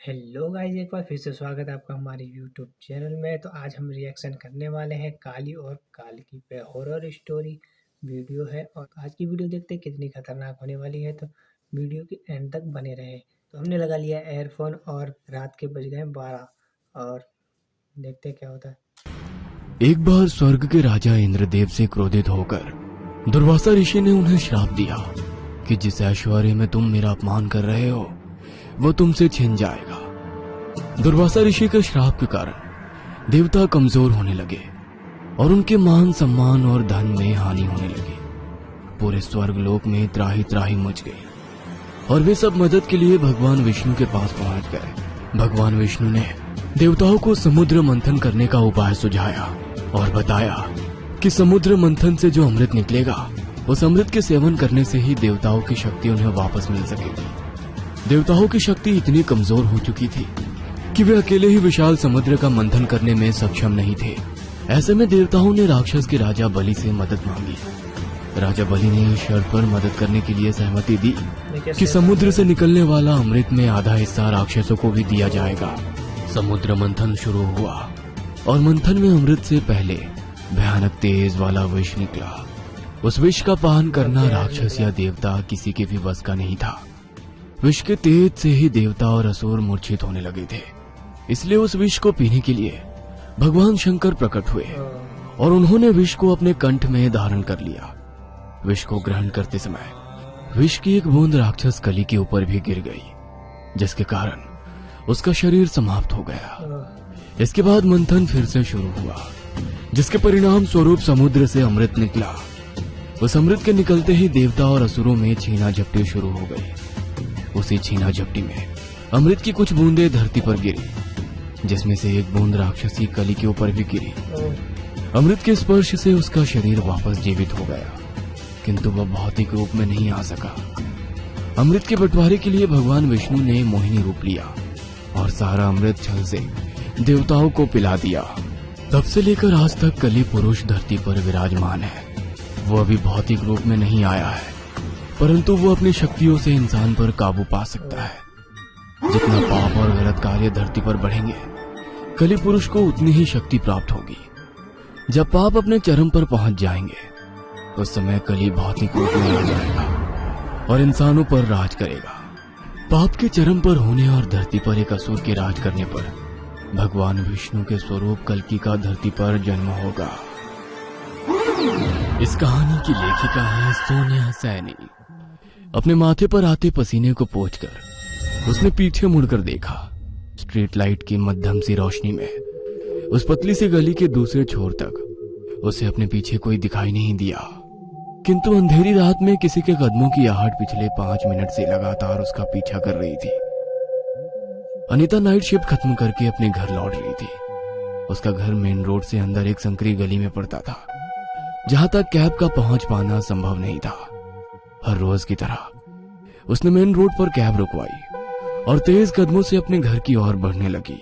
Hello guys, एक बार फिर से स्वागत है आपका हमारे यूट्यूब चैनल में। तो आज हम रिएक्शन करने वाले हैं काली और काल्की पे। हॉरर स्टोरी वीडियो है और आज की वीडियो देखते हैं कितनी खतरनाक होने वाली है। तो वीडियो के एंड तक बने रहे। तो हमने लगा लिया एयरफोन और रात के बज गए 12 और देखते हैं क्या होता है। एक बार स्वर्ग के राजा इंद्रदेव से क्रोधित होकर दुर्वासा ऋषि ने उन्हें श्राप दिया कि जिस ऐश्वर्य में तुम मेरा अपमान कर रहे हो वो तुमसे छिन जाएगा। दुर्वासा ऋषि के श्राप के कारण देवता कमजोर होने लगे और उनके मान सम्मान और धन में हानि होने लगी। पूरे स्वर्ग लोक में त्राही त्राही मच गई और वे सब मदद के लिए भगवान विष्णु के पास पहुंच गए। भगवान विष्णु ने देवताओं को समुद्र मंथन करने का उपाय सुझाया और बताया कि समुद्र मंथन से जो अमृत निकलेगा उस अमृत के सेवन करने से ही देवताओं की शक्ति उन्हें वापस मिल सकेगी। देवताओं की शक्ति इतनी कमजोर हो चुकी थी कि वे अकेले ही विशाल समुद्र का मंथन करने में सक्षम नहीं थे। ऐसे में देवताओं ने राक्षस के राजा बलि से मदद मांगी। राजा बलि ने इस शर्त पर मदद करने के लिए सहमति दी कि समुद्र से निकलने वाला अमृत में आधा हिस्सा राक्षसों को भी दिया जाएगा। समुद्र मंथन शुरू हुआ और मंथन में अमृत से पहले भयानक तेज वाला विष निकला। उस विष का पान करना राक्षस या देवता किसी के भी बस का नहीं था। विष के तेज से ही देवता और असुर मूर्छित होने लगे थे। इसलिए उस विष को पीने के लिए भगवान शंकर प्रकट हुए और उन्होंने विष को अपने कंठ में धारण कर लिया। विष को ग्रहण करते समय विष की एक बूंद राक्षस कली के ऊपर भी गिर गई, जिसके कारण उसका शरीर समाप्त हो गया। इसके बाद मंथन फिर से शुरू हुआ, जिसके परिणाम स्वरूप समुद्र से अमृत निकला। उस अमृत के निकलते ही देवता और असुरों में छीना झपटी शुरू हो गई। उसी छीना झपटी में अमृत की कुछ बूंदें धरती पर गिरी, जिसमें से एक बूंद राक्षसी कली के ऊपर भी गिरी। अमृत के स्पर्श से उसका शरीर वापस जीवित हो गया, किंतु वह भौतिक रूप में नहीं आ सका। अमृत के बंटवारे के लिए भगवान विष्णु ने मोहिनी रूप लिया और सारा अमृत छल से देवताओं को पिला दिया। तब से लेकर आज तक कली पुरुष धरती पर विराजमान है। वो अभी भौतिक रूप में नहीं आया है, परंतु वो अपनी शक्तियों से इंसान पर काबू पा सकता है। जितना पाप और गलत कार्य धरती पर बढ़ेंगे, कली पुरुष को उतनी ही शक्ति प्राप्त होगी। जब पाप अपने चरम पर पहुंच जाएंगे, उस समय कली भौतिक रूप में आ जाएगा और इंसानों पर राज करेगा। पाप के चरम पर होने और धरती पर एक असुर के राज करने पर भगवान विष्णु के स्वरूप कल्की का धरती पर जन्म होगा। इस कहानी की लेखिका है सोनिया सैनी। अपने माथे पर आते पसीने को पोंछकर उसने पीछे मुड़कर देखा। स्ट्रीट लाइट की मध्यम सी रोशनी में उस पतली सी गली के दूसरे छोर तक उसे अपने पीछे कोई दिखाई नहीं दिया, किंतु अंधेरी रात में किसी के कदमों की आहट पिछले 5 मिनट से लगातार उसका पीछा कर रही थी। अनीता नाइट शिफ्ट खत्म करके अपने घर लौट रही थी। उसका घर मेन रोड से अंदर एक संकरी गली में पड़ता था, जहां तक कैब का पहुंच पाना संभव नहीं था। हर रोज की तरह उसने मेन रोड पर कैब रुकवाई और तेज कदमों से अपने घर की ओर बढ़ने लगी।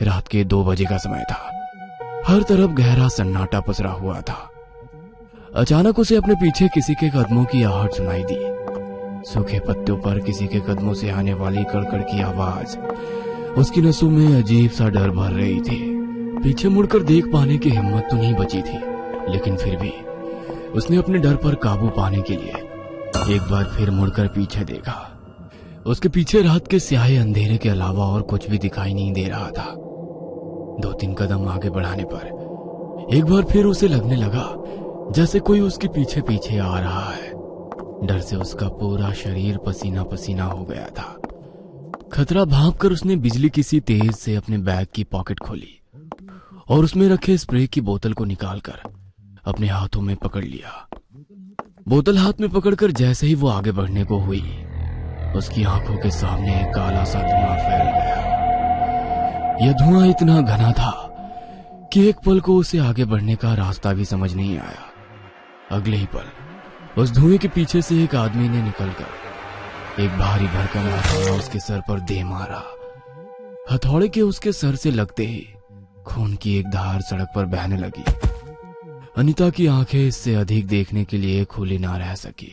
रात के 2 बजे का समय था। हर तरफ गहरा सन्नाटा पसरा हुआ था। अचानक उसे अपने पीछे किसी के कदमों की आहट सुनाई दी। सूखे पत्तों पर किसी के कदमों से आने वाली कड़कड़ की आवाज उसकी नसों में अजीब सा डर भर रही थी। पीछे मुड़कर देख पाने की हिम्मत तो नहीं बची थी, लेकिन फिर भी उसने अपने डर पर काबू पाने के लिए एक बार फिर मुड़कर पीछे देखा। उसके पीछे रात के स्याहे अंधेरे के अलावा और कुछ भी दिखाई नहीं दे रहा था। 2-3 कदम आगे बढ़ाने पर एक बार फिर उसे लगने लगा जैसे कोई उसके पीछे पीछे आ रहा है। डर से उसका पूरा शरीर पसीना पसीना हो गया था। खतरा भांपकर उसने बिजली की सी तेज से अपने बैग की पॉकेट खोली और उसमें रखे स्प्रे की बोतल को निकालकर अपने हाथों में पकड़ लिया। बोतल हाथ में पकड़कर जैसे ही वो आगे बढ़ने को हुई, उसकी आंखों के सामने एक काला सा धुआं फैल गया। यह धुआं इतना घना था कि एक पल को उसे आगे बढ़ने का रास्ता भी समझ नहीं आया। अगले ही पल उस धुएं के पीछे से एक आदमी ने निकलकर एक भारी भरकम हथौड़ा उसके सर पर दे मारा। हथौड़े के उसके सर से लगते ही खून की एक धार सड़क पर बहने लगी। अनीता की आंखें इससे अधिक देखने के लिए खुली ना रह सकी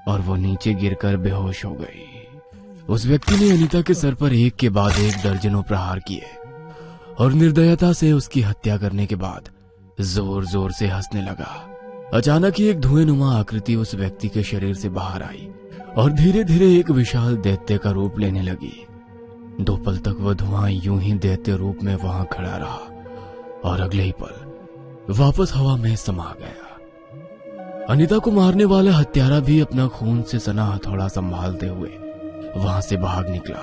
और वो नीचे गिरकर बेहोश हो गई। उस व्यक्ति ने अनीता के सर पर एक के बाद एक दर्जनों प्रहार किए और निर्दयता से उसकी हत्या करने के बाद जोर जोर से हंसने लगा। अचानक ही एक धुएंनुमा आकृति उस व्यक्ति के शरीर से बाहर आई और धीरे धीरे एक विशाल दैत्य का रूप लेने लगी। 2 पल तक वह धुआं यूं ही दैत्य रूप में वहां खड़ा रहा और अगले ही पल वापस हवा में समा गया। अनीता को मारने वाला हत्यारा भी अपना खून से सना हथौड़ा संभालते हुए वहां से भाग निकला।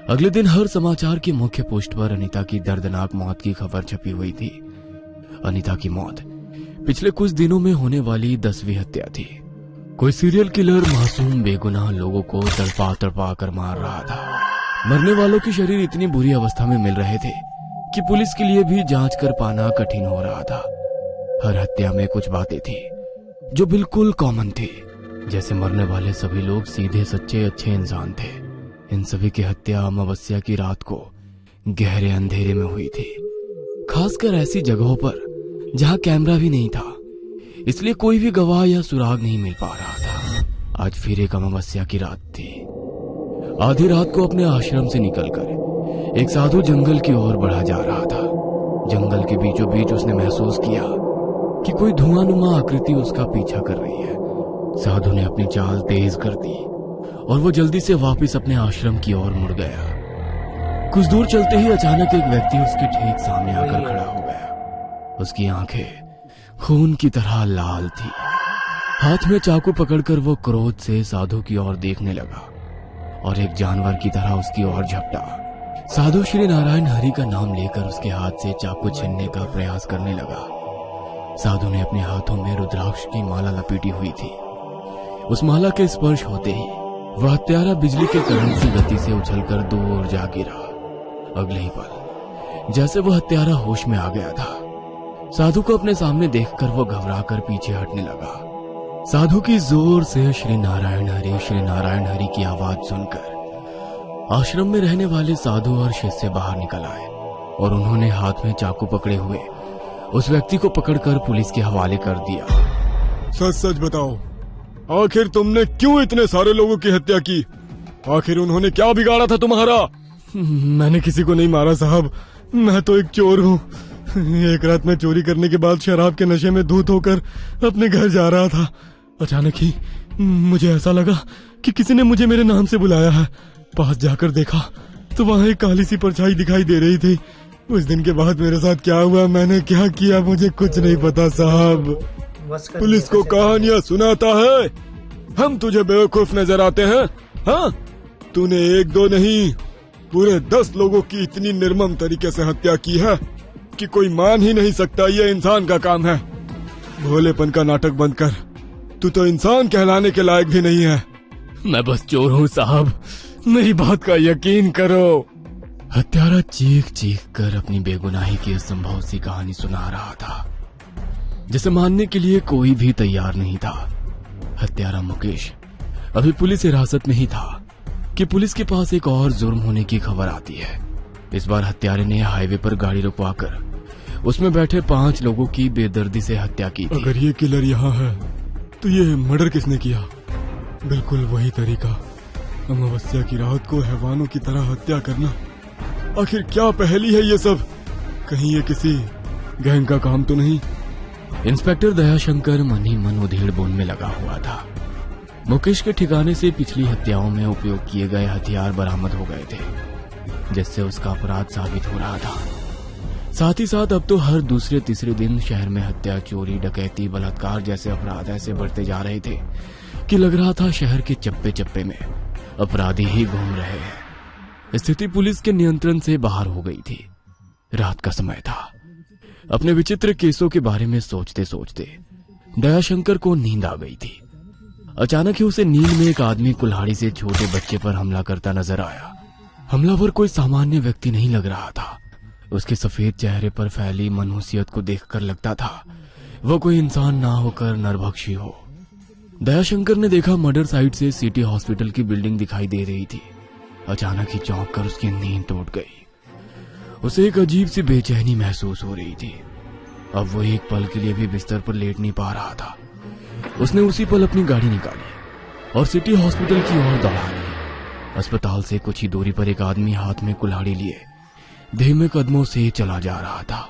अगले दिन हर समाचार की मुख्य पोस्ट पर अनीता की दर्दनाक मौत की खबर छपी हुई थी। अनीता की मौत पिछले कुछ दिनों में होने वाली 10वीं हत्या थी। कोई सीरियल किलर मासूम बेगुनाह लोगों को तड़पा तड़पा कर मार रहा था। मरने वालों के शरीर इतनी बुरी अवस्था में मिल रहे थे कि पुलिस के लिए भी जांच कर पाना कठिन हो रहा था। हर हत्या में कुछ बातें थी जो बिल्कुल कॉमन थी, जैसे मरने वाले सभी लोग सीधे सच्चे अच्छे इंसान थे। इन सभी की हत्या अमावस्या की रात को गहरे अंधेरे में हुई थी, खासकर ऐसी जगहों पर जहां कैमरा भी नहीं था, इसलिए कोई भी गवाह या सुराग नहीं मिल पा रहा था। आज फिर एक अमावस्या की रात थी। आधी रात को अपने आश्रम से निकलकर एक साधु जंगल की ओर बढ़ा जा रहा था। जंगल के बीचों बीच उसने महसूस किया कि कोई धुआंनुमा आकृति उसका पीछा कर रही है। साधु ने अपनी चाल तेज कर दी और वो जल्दी से वापस अपने आश्रम की ओर मुड़ गया। कुछ दूर चलते ही अचानक एक व्यक्ति उसके ठीक सामने आकर खड़ा हो गया। उसकी आंखें खून की तरह लाल थी। हाथ में चाकू पकड़कर वो क्रोध से साधु की ओर देखने लगा और एक जानवर की तरह उसकी ओर झपटा। साधु श्री नारायण हरि का नाम लेकर उसके हाथ से चाकू छीनने का प्रयास करने लगा। साधु ने अपने हाथों में रुद्राक्ष की माला लपेटी हुई थी। उस माला के स्पर्श होते ही वह हत्यारा बिजली के करंट की गति से उछलकर दूर जा गिरा। अगले ही पल जैसे वह हत्यारा होश में आ गया था, साधु को अपने सामने देखकर वो घबराकर पीछे हटने लगा। साधु की जोर से श्री नारायण हरि की आवाज सुनकर आश्रम में रहने वाले साधु और शिष्य बाहर निकल आए और उन्होंने हाथ में चाकू पकड़े हुए उस व्यक्ति को पकड़कर पुलिस के हवाले कर दिया। सच सच बताओ, आखिर तुमने क्यों इतने सारे लोगों की हत्या की? आखिर उन्होंने क्या बिगाड़ा था तुम्हारा? मैंने किसी को नहीं मारा साहब, मैं तो एक चोर हूँ। एक रात में चोरी करने के बाद शराब के नशे में धूत होकर अपने घर जा रहा था। अचानक ही मुझे ऐसा लगा कि किसी ने मुझे मेरे नाम से बुलाया है। पास जाकर देखा तो वहाँ एक काली सी परछाई दिखाई दे रही थी। उस दिन के बाद मेरे साथ क्या हुआ, मैंने क्या किया, मुझे कुछ नहीं पता साहब। पुलिस को कहानियाँ सुनाता है, हम तुझे बेवकूफ नजर आते हैं? हाँ, तूने 1-2 नहीं पूरे 10 लोगों की इतनी निर्मम तरीके से हत्या की है कि कोई मान ही नहीं सकता ये इंसान का काम है। भोलेपन का नाटक बंद कर, तू तो इंसान कहलाने के लायक भी नहीं है। मैं बस चोर हूँ साहब, मेरी बात का यकीन करो। हत्यारा चीख चीख कर अपनी बेगुनाही की असंभव सी कहानी सुना रहा था, जिसे मानने के लिए कोई भी तैयार नहीं था। हत्यारा मुकेश अभी पुलिस हिरासत में ही था कि पुलिस के पास एक और जुर्म होने की खबर आती है। इस बार हत्यारे ने हाईवे पर गाड़ी रुकवाकर उसमें बैठे 5 लोगों की बेदर्दी से हत्या की थी। अगर ये किलर यहाँ है तो ये मर्डर किसने किया? बिल्कुल वही तरीका, अमावस्या की रात को हैवानों की तरह हत्या करना। आखिर क्या पहेली है ये सब? कहीं ये किसी गैंग का काम तो नहीं? इंस्पेक्टर दयाशंकर मन ही मन उधेड़ बुन में लगा हुआ था। मुकेश के ठिकाने से पिछली हत्याओं में उपयोग किए गए हथियार बरामद हो गए थे, जिससे उसका अपराध साबित हो रहा था। साथ ही साथ अब तो हर दूसरे तीसरे दिन शहर में हत्या, चोरी, डकैती, बलात्कार जैसे अपराध ऐसे बढ़ते जा रहे थे कि लग रहा था शहर के चप्पे चप्पे में अपराधी ही घूम रहे हैं। स्थिति पुलिस के नियंत्रण से बाहर हो गई थी। रात का समय था। अपने विचित्र केसों के बारे में सोचते सोचते दयाशंकर को नींद आ गई थी। अचानक ही उसे नींद में एक आदमी कुल्हाड़ी से छोटे बच्चे पर हमला करता नजर आया। हमलावर कोई सामान्य व्यक्ति नहीं लग रहा था। उसके सफेद चेहरे पर फैली मनहूसियत को देखकर लगता था वो कोई इंसान ना होकर नरभक्षी हो। दयाशंकर ने देखा मर्डर साइट से सिटी हॉस्पिटल की बिल्डिंग दिखाई दे रही थी। अचानक ही चौंक कर उसकी नींद टूट गई। उसे एक अजीब सी बेचैनी महसूस हो रही थी। अब वो एक पल के लिए भी बिस्तर पर लेट नहीं पा रहा था। उसने उसी पल अपनी गाड़ी निकाली और सिटी हॉस्पिटल की ओर दौड़ा ली। अस्पताल से कुछ ही दूरी पर एक आदमी हाथ में कुल्हाड़ी लिए धीमे कदमों से चला जा रहा था।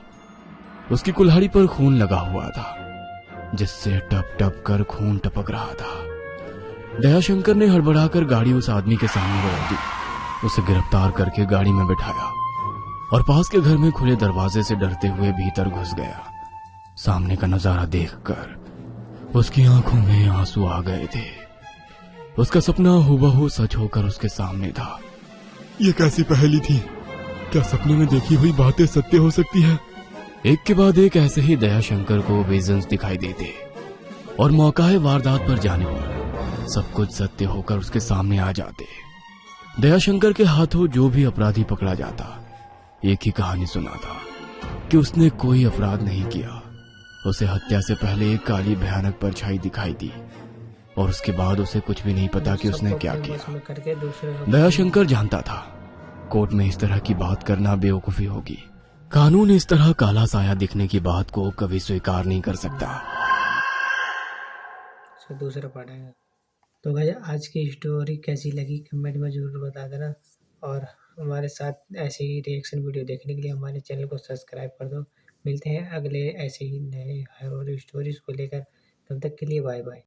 उसकी कुल्हाड़ी पर खून लगा हुआ था, जिससे टप टप कर खून टपक रहा था। दयाशंकर ने हड़बड़ाकर गाड़ी उस आदमी के सामने रोक दी, उसे गिरफ्तार करके गाड़ी में बिठाया और पास के घर में खुले दरवाजे से डरते हुए भीतर घुस गया। सामने का नजारा देखकर उसकी आंखों में आंसू आ गए थे। उसका सपना हूबहू सच होकर उसके सामने था। ये कैसी पहेली थी? क्या सपने में देखी हुई बातें सत्य हो सकती है? एक के बाद एक ऐसे ही दयाशंकर को विजन्स दिखाई देते और मौका वारदात पर जाने पर सब कुछ सत्य होकर उसके सामने आ जाते। दयाशंकर के हाथों जो भी अपराधी पकड़ा जाता, एक ही कहानी सुनाता कि उसने कोई अपराध नहीं किया। उसे हत्या से पहले एक काली भयानक परछाई दिखाई दी और उसके बाद उसे कुछ भी नहीं पता कि उसने क्या किया। दयाशंकर जानता था कोर्ट में इस तरह की बात करना बेवकूफी होगी। कानून इस तरह काला साया दिखने की बात को कभी स्वीकार नहीं कर सकता। दूसरा पार्ट है। तो भाई आज की स्टोरी कैसी लगी कमेंट में जरूर बता देना, और हमारे साथ ऐसे ही रिएक्शन वीडियो देखने के लिए हमारे चैनल को सब्सक्राइब कर दो। मिलते हैं अगले ऐसे ही नए हॉरर स्टोरीज को लेकर, तब तक के लिए बाय बाय।